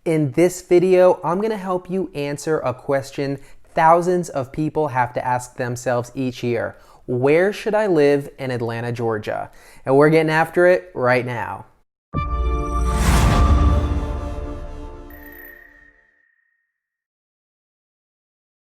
In this video, I'm going to help you answer a question thousands of people have to ask themselves each year. Where should I live in Atlanta, Georgia? And we're getting after it right now.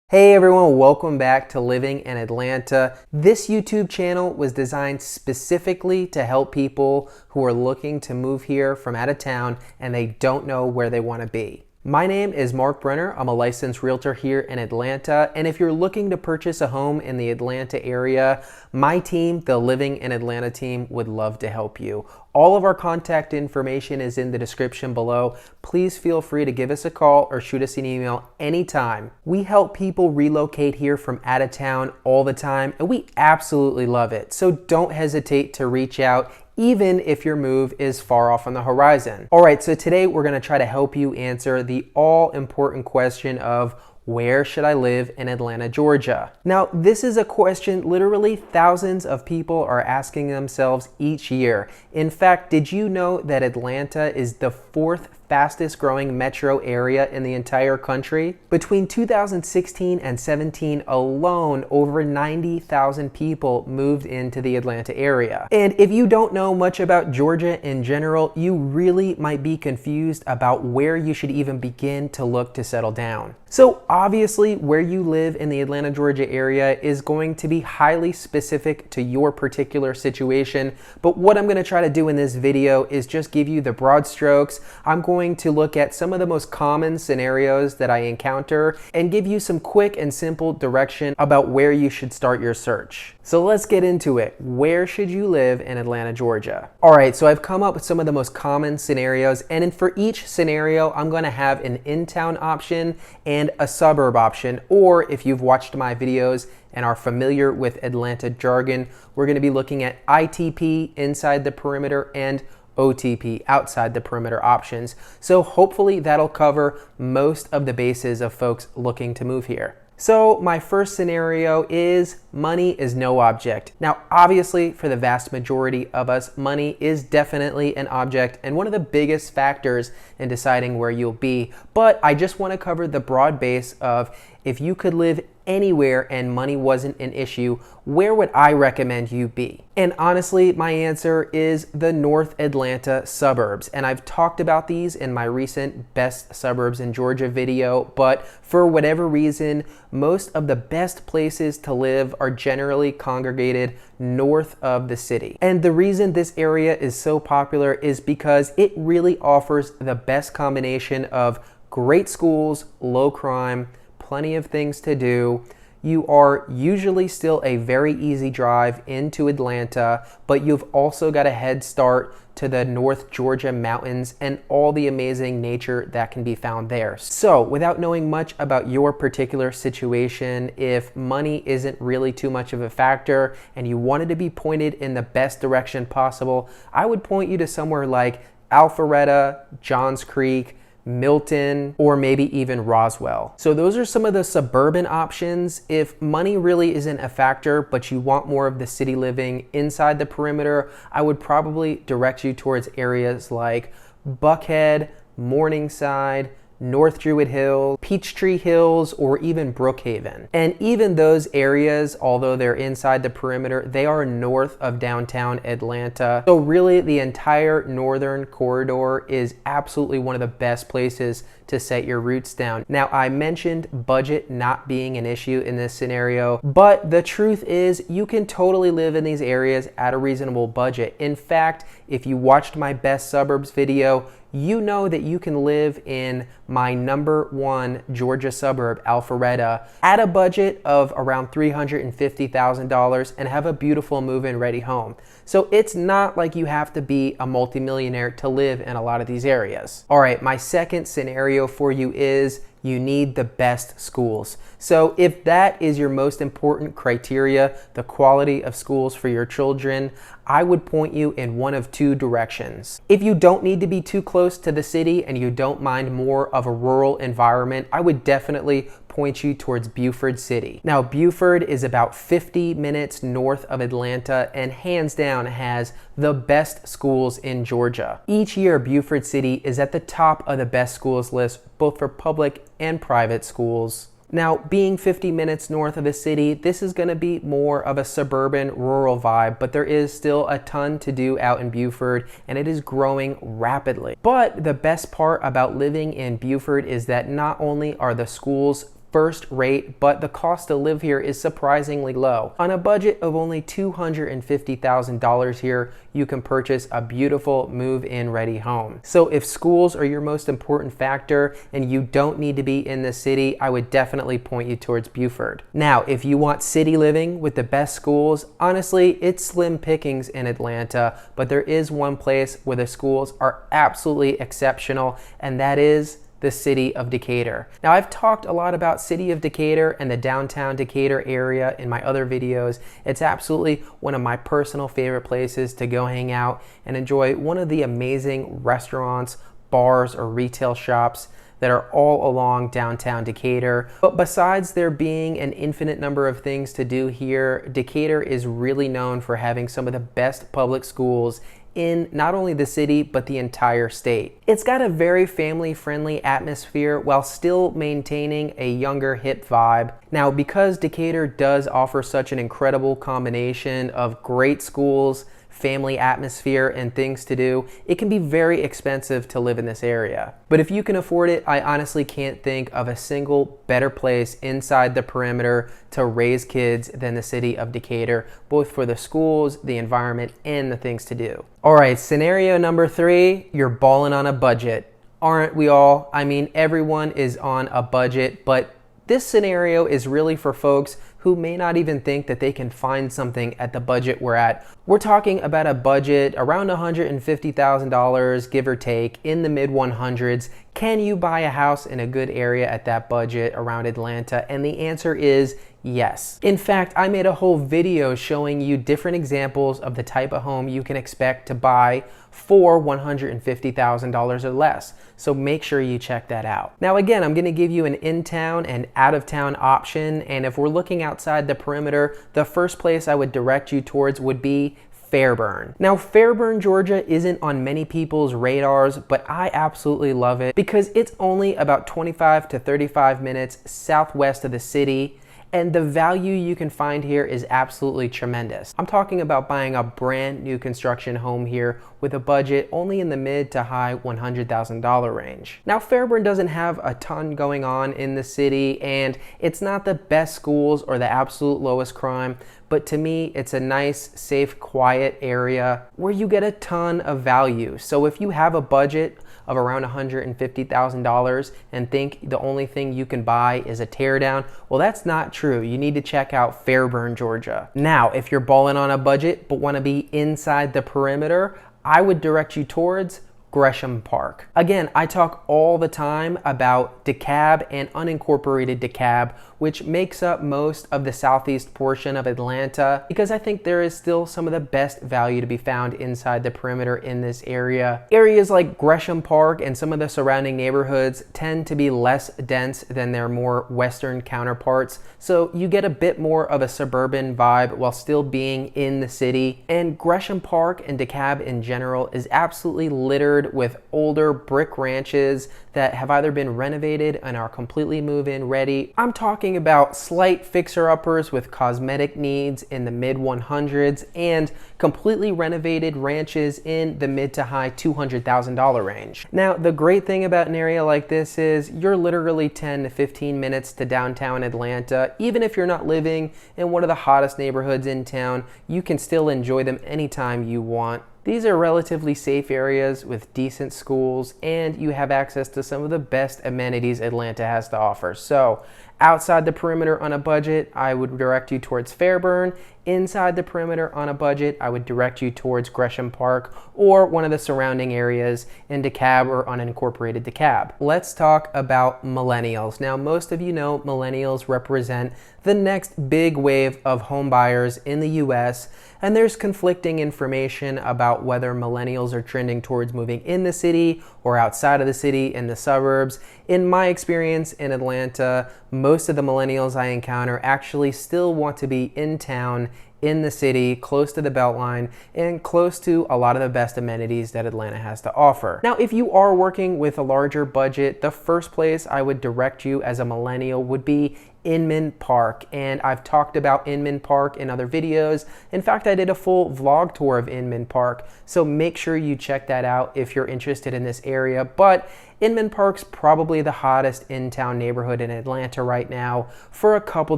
Hey everyone, welcome back to Living in Atlanta. This YouTube channel was designed specifically to help people who are looking to move here from out of town and they don't know where they want to be. My name is Mark Brenner. I'm a licensed realtor here in Atlanta, and if you're looking to purchase a home in the Atlanta area, my team, the Living in Atlanta team, would love to help you. All of our contact information is in the description below. Please feel free to give us a call or shoot us an email anytime. We help people relocate here from out of town all the time, and we absolutely love it. So don't hesitate to reach out, even if your move is far off on the horizon. All right, so today we're gonna try to help you answer the all-important question of where should I live in Atlanta, Georgia? Now, this is a question literally thousands of people are asking themselves each year. In fact, did you know that Atlanta is the fourth fastest growing metro area in the entire country? Between 2016 and 17 alone, over 90,000 people moved into the Atlanta area. And if you don't know much about Georgia in general, you really might be confused about where you should even begin to look to settle down. So obviously, where you live in the Atlanta, Georgia area is going to be highly specific to your particular situation. But what I'm going to try to do in this video is just give you the broad strokes. I'm going to look at some of the most common scenarios that I encounter and give you some quick and simple direction about where you should start your search. So let's get into it. Where should you live in Atlanta, Georgia? All right, so I've come up with some of the most common scenarios, and for each scenario, I'm going to have an in-town option and a suburb option, or if you've watched my videos and are familiar with Atlanta jargon, we're going to be looking at ITP, inside the perimeter, and OTP, outside the perimeter options. So hopefully that'll cover most of the bases of folks looking to move here. So my first scenario is money is no object. Now, obviously, for the vast majority of us, money is definitely an object and one of the biggest factors in deciding where you'll be. But I just want to cover the broad base of if you could live anywhere and money wasn't an issue, where would I recommend you be? And honestly, my answer is the North Atlanta suburbs. And I've talked about these in my recent Best Suburbs in Georgia video, but for whatever reason, most of the best places to live are generally congregated north of the city. And the reason this area is so popular is because it really offers the best combination of great schools, low crime, plenty of things to do. You are usually still a very easy drive into Atlanta, but you've also got a head start to the North Georgia mountains and all the amazing nature that can be found there. So without knowing much about your particular situation, if money isn't really too much of a factor and you wanted to be pointed in the best direction possible, I would point you to somewhere like Alpharetta, Johns Creek, Milton, or maybe even Roswell. So those are some of the suburban options. If money really isn't a factor, but you want more of the city living inside the perimeter, I would probably direct you towards areas like Buckhead, Morningside, North Druid Hills, Peachtree Hills, or even Brookhaven. And even those areas, although they're inside the perimeter, they are north of downtown Atlanta. So really the entire northern corridor is absolutely one of the best places to set your roots down. Now, I mentioned budget not being an issue in this scenario, but the truth is you can totally live in these areas at a reasonable budget. In fact, if you watched my Best Suburbs video, you know that you can live in my #1 Georgia suburb, Alpharetta, at a budget of around $350,000 and have a beautiful move-in ready home. So it's not like you have to be a multimillionaire to live in a lot of these areas. All right, my second scenario for you is you need the best schools. So if that is your most important criteria, the quality of schools for your children, I would point you in one of two directions. If you don't need to be too close to the city and you don't mind more of a rural environment, I would definitely point you towards Beaufort City. Now, Beaufort is about 50 minutes north of Atlanta and hands down has the best schools in Georgia. Each year, Beaufort City is at the top of the best schools list, both for public and private schools. Now, being 50 minutes north of the city, this is going to be more of a suburban, rural vibe, but there is still a ton to do out in Beaufort, and it is growing rapidly. But the best part about living in Beaufort is that not only are the schools first rate, but the cost to live here is surprisingly low. On a budget of only $250,000 here, you can purchase a beautiful move-in ready home. So if schools are your most important factor and you don't need to be in the city, I would definitely point you towards Beaufort. Now, if you want city living with the best schools, honestly, it's slim pickings in Atlanta, but there is one place where the schools are absolutely exceptional, and that is the city of Decatur. Now, I've talked a lot about city of Decatur and the downtown Decatur area in my other videos. It's absolutely one of my personal favorite places to go hang out and enjoy one of the amazing restaurants, bars, or retail shops that are all along downtown Decatur. But besides there being an infinite number of things to do here, Decatur is really known for having some of the best public schools in not only the city, but the entire state. It's got a very family-friendly atmosphere while still maintaining a younger, hip vibe. Now, because Decatur does offer such an incredible combination of great schools, family atmosphere, and things to do, it can be very expensive to live in this area. But if you can afford it, I honestly can't think of a single better place inside the perimeter to raise kids than the city of Decatur, both for the schools, the environment, and the things to do. All right, scenario number 3, you're balling on a budget. Aren't we all? I mean, everyone is on a budget, but this scenario is really for folks who may not even think that they can find something at the budget we're at. We're talking about a budget around $150,000, give or take, in the mid 100s. Can you buy a house in a good area at that budget around Atlanta? And the answer is yes. In fact, I made a whole video showing you different examples of the type of home you can expect to buy for $150,000 or less. So make sure you check that out. Now again, I'm gonna give you an in-town and out-of-town option, and if we're looking outside the perimeter, the first place I would direct you towards would be Fairburn. Now, Fairburn, Georgia isn't on many people's radars, but I absolutely love it because it's only about 25 to 35 minutes southwest of the city, and the value you can find here is absolutely tremendous. I'm talking about buying a brand new construction home here with a budget only in the mid to high $100,000 range. Now, Fairburn doesn't have a ton going on in the city, and it's not the best schools or the absolute lowest crime, but to me, it's a nice, safe, quiet area where you get a ton of value. So if you have a budget of around $150,000 and think the only thing you can buy is a teardown, well, that's not true. You need to check out Fairburn, Georgia. Now, if you're balling on a budget but want to be inside the perimeter, I would direct you towards Gresham Park. Again, I talk all the time about DeKalb and unincorporated DeKalb, which makes up most of the southeast portion of Atlanta, because I think there is still some of the best value to be found inside the perimeter in this area. Areas like Gresham Park and some of the surrounding neighborhoods tend to be less dense than their more western counterparts, so you get a bit more of a suburban vibe while still being in the city. And Gresham Park and DeKalb in general is absolutely littered with older brick ranches that have either been renovated and are completely move-in ready. I'm talking about slight fixer-uppers with cosmetic needs in the mid 100s and completely renovated ranches in the mid to high $200,000 range. Now, the great thing about an area like this is you're literally 10 to 15 minutes to downtown Atlanta. Even if you're not living in one of the hottest neighborhoods in town, you can still enjoy them anytime you want. These are relatively safe areas with decent schools, and you have access to some of the best amenities Atlanta has to offer. So, outside the perimeter on a budget, I would direct you towards Fairburn. Inside the perimeter on a budget, I would direct you towards Gresham Park or one of the surrounding areas in DeKalb or unincorporated DeKalb. Let's talk about millennials. Now, most of you know millennials represent the next big wave of home buyers in the US, and there's conflicting information about whether millennials are trending towards moving in the city or outside of the city in the suburbs. In my experience in Atlanta, most most of the millennials I encounter actually still want to be in town, in the city, close to the Beltline, and close to a lot of the best amenities that Atlanta has to offer. Now, if you are working with a larger budget, the first place I would direct you as a millennial would be Inman Park, and I've talked about Inman Park in other videos. In fact, I did a full vlog tour of Inman Park, so make sure you check that out if you're interested in this area. But Inman Park's probably the hottest in-town neighborhood in Atlanta right now for a couple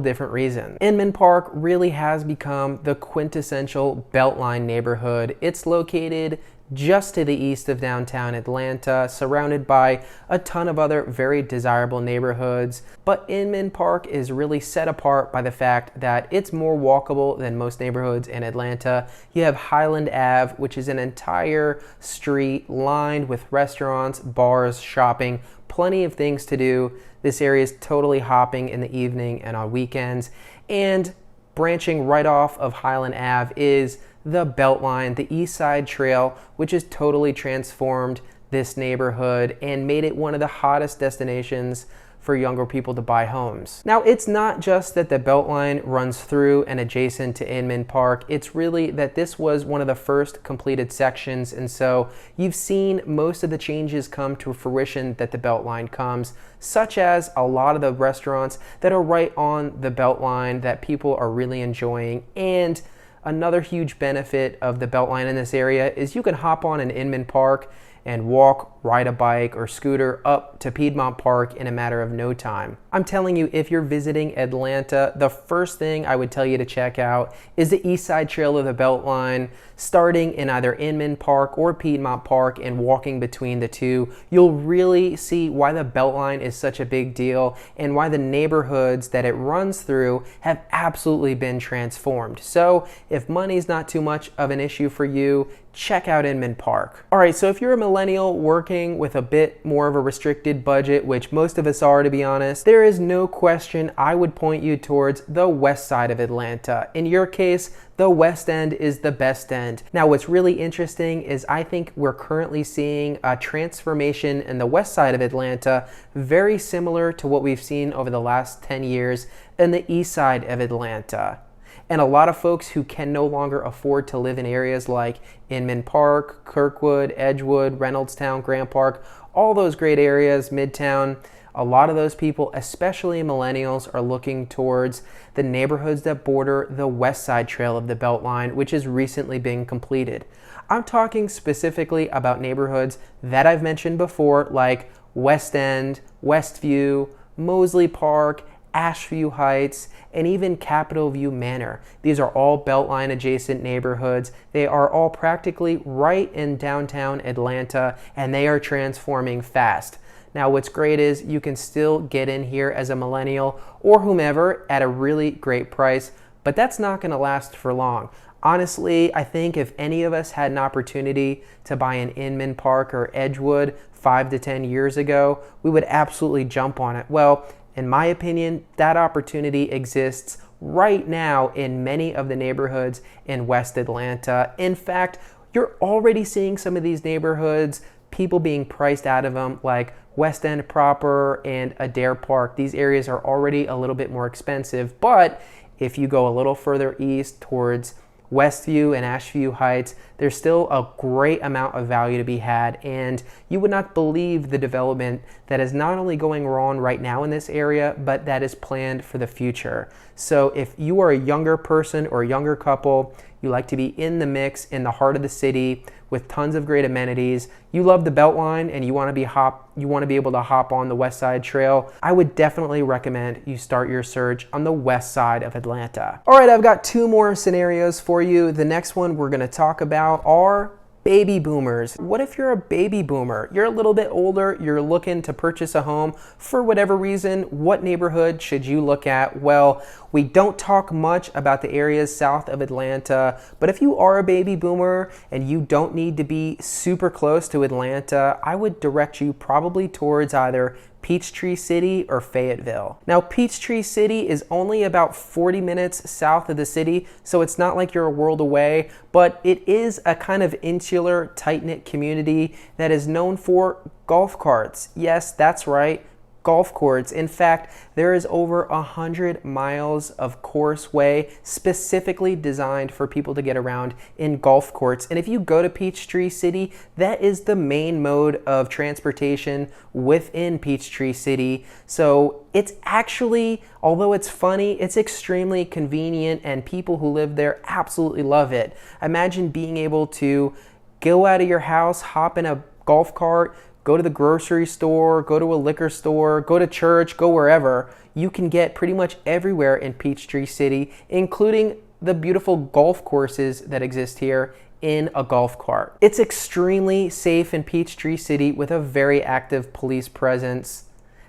different reasons. Inman Park really has become the quintessential Beltline neighborhood. It's located just to the east of downtown Atlanta, surrounded by a ton of other very desirable neighborhoods. But Inman Park is really set apart by the fact that it's more walkable than most neighborhoods in Atlanta. You have Highland Ave, which is an entire street lined with restaurants, bars, shopping, plenty of things to do. This area is totally hopping in the evening and on weekends. And branching right off of Highland Ave is the Beltline, the East Side Trail, which has totally transformed this neighborhood and made it one of the hottest destinations for younger people to buy homes. Now, it's not just that the Beltline runs through and adjacent to Inman Park, it's really that this was one of the first completed sections, and so you've seen most of the changes come to fruition that the Beltline comes, such as a lot of the restaurants that are right on the Beltline that people are really enjoying. And another huge benefit of the Beltline in this area is you can hop on an Inman Park and walk, ride a bike, or scooter up to Piedmont Park in a matter of no time. I'm telling you, if you're visiting Atlanta, the first thing I would tell you to check out is the East Side Trail of the Beltline, starting in either Inman Park or Piedmont Park and walking between the two. You'll really see why the Beltline is such a big deal and why the neighborhoods that it runs through have absolutely been transformed. So if money's not too much of an issue for you, check out Inman Park. All right, so if you're a millennial working with a bit more of a restricted budget, which most of us are, to be honest, there is no question I would point you towards the west side of Atlanta. In your case, the West End is the best end. Now, what's really interesting is I think we're currently seeing a transformation in the west side of Atlanta, very similar to what we've seen over the last 10 years in the east side of Atlanta. And a lot of folks who can no longer afford to live in areas like Inman Park, Kirkwood, Edgewood, Reynoldstown, Grant Park, all those great areas, Midtown, a lot of those people, especially millennials, are looking towards the neighborhoods that border the West Side Trail of the Beltline, which has recently been completed. I'm talking specifically about neighborhoods that I've mentioned before, like West End, Westview, Mosley Park, Ashview Heights, and even Capitol View Manor. These are all Beltline adjacent neighborhoods. They are all practically right in downtown Atlanta, and they are transforming fast. Now, what's great is you can still get in here as a millennial or whomever at a really great price, but that's not going to last for long. Honestly, I think if any of us had an opportunity to buy an Inman Park or Edgewood 5 to 10 years ago, we would absolutely jump on it. Well, in my opinion, that opportunity exists right now in many of the neighborhoods in West Atlanta. In fact, you're already seeing some of these neighborhoods, people being priced out of them, like West End proper and Adair Park. These areas are already a little bit more expensive, but if you go a little further east towards Westview and Ashview Heights, there's still a great amount of value to be had, and you would not believe the development that is not only going on right now in this area, but that is planned for the future. So if you are a younger person or a younger couple, you like to be in the mix in the heart of the city with tons of great amenities, you love the Beltline and you want to be able to hop on the West Side Trail, I would definitely recommend you start your search on the west side of Atlanta. All right, I've got 2 more scenarios for you. The next one we're going to talk about are baby boomers. What if you're a baby boomer? You're a little bit older, you're looking to purchase a home for whatever reason. What neighborhood should you look at? Well, we don't talk much about the areas south of Atlanta, but if you are a baby boomer and you don't need to be super close to Atlanta, I would direct you probably towards either Peachtree City or Fayetteville. Now, Peachtree City is only about 40 minutes south of the city, so it's not like you're a world away, but it is a kind of insular, tight-knit community that is known for golf carts. Yes, that's right, golf courts. In fact, there is over 100 miles of courseway specifically designed for people to get around in golf courts. And if you go to Peachtree City, that is the main mode of transportation within Peachtree City. So it's actually, although it's funny, it's extremely convenient, and people who live there absolutely love it. Imagine being able to go out of your house, hop in a golf cart, go to the grocery store, go to a liquor store, go to church, go wherever. You can get pretty much everywhere in Peachtree City, including the beautiful golf courses that exist here, in a golf cart. It's extremely safe in Peachtree City with a very active police presence.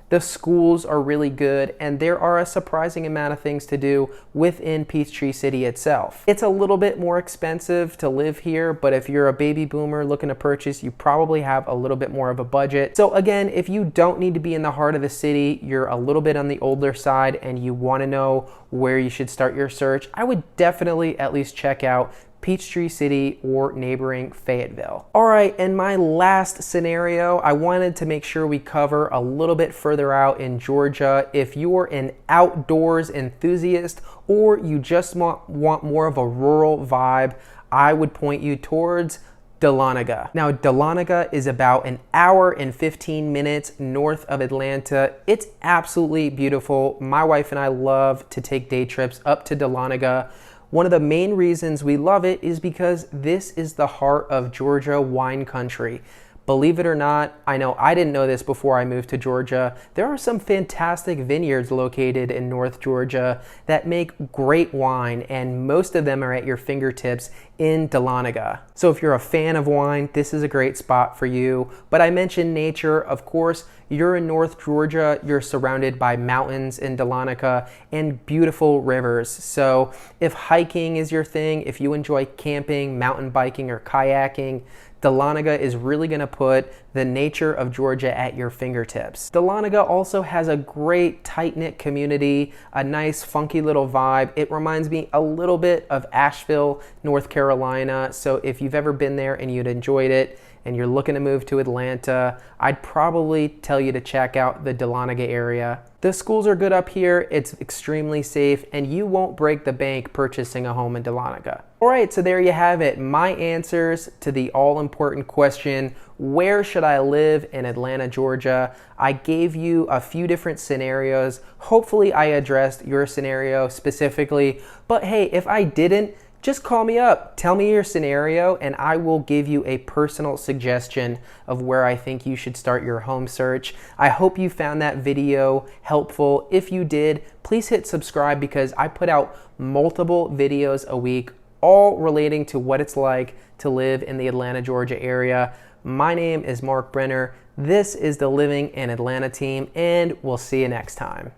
The schools are really good, and there are a surprising amount of things to do within Peachtree City itself. It's a little bit more expensive to live here, but if you're a baby boomer looking to purchase, you probably have a little bit more of a budget. So again, if you don't need to be in the heart of the city, you're a little bit on the older side, and you want to know where you should start your search, I would definitely at least check out Peachtree City or neighboring Fayetteville. All right, and my last scenario, I wanted to make sure we cover a little bit further out in Georgia. If you're an outdoors enthusiast or you just want more of a rural vibe, I would point you towards Dahlonega. Now, Dahlonega is about an hour and 15 minutes north of Atlanta. It's absolutely beautiful. My wife and I love to take day trips up to Dahlonega. One of the main reasons we love it is because this is the heart of Georgia wine country. Believe it or not, I know I didn't know this before I moved to Georgia, there are some fantastic vineyards located in North Georgia that make great wine, and most of them are at your fingertips in Dahlonega. So if you're a fan of wine, this is a great spot for you. But I mentioned nature, of course. You're in North Georgia, you're surrounded by mountains in Dahlonega and beautiful rivers. So if hiking is your thing, if you enjoy camping, mountain biking, or kayaking, Dahlonega is really going to put the nature of Georgia at your fingertips. Dahlonega also has a great tight-knit community, a nice funky little vibe. It reminds me a little bit of Asheville, North Carolina. So if you've ever been there and you'd enjoyed it and you're looking to move to Atlanta, I'd probably tell you to check out the Dahlonega area. The schools are good up here, it's extremely safe, and you won't break the bank purchasing a home in Dahlonega. All right, so there you have it. My answers to the all-important question, where should I live in Atlanta, Georgia? I gave you a few different scenarios. Hopefully I addressed your scenario specifically, but hey, if I didn't, just call me up, tell me your scenario, and I will give you a personal suggestion of where I think you should start your home search. I hope you found that video helpful. If you did, please hit subscribe because I put out multiple videos a week, all relating to what it's like to live in the Atlanta, Georgia area. My name is Mark Brenner. This is the Living in Atlanta team, and we'll see you next time.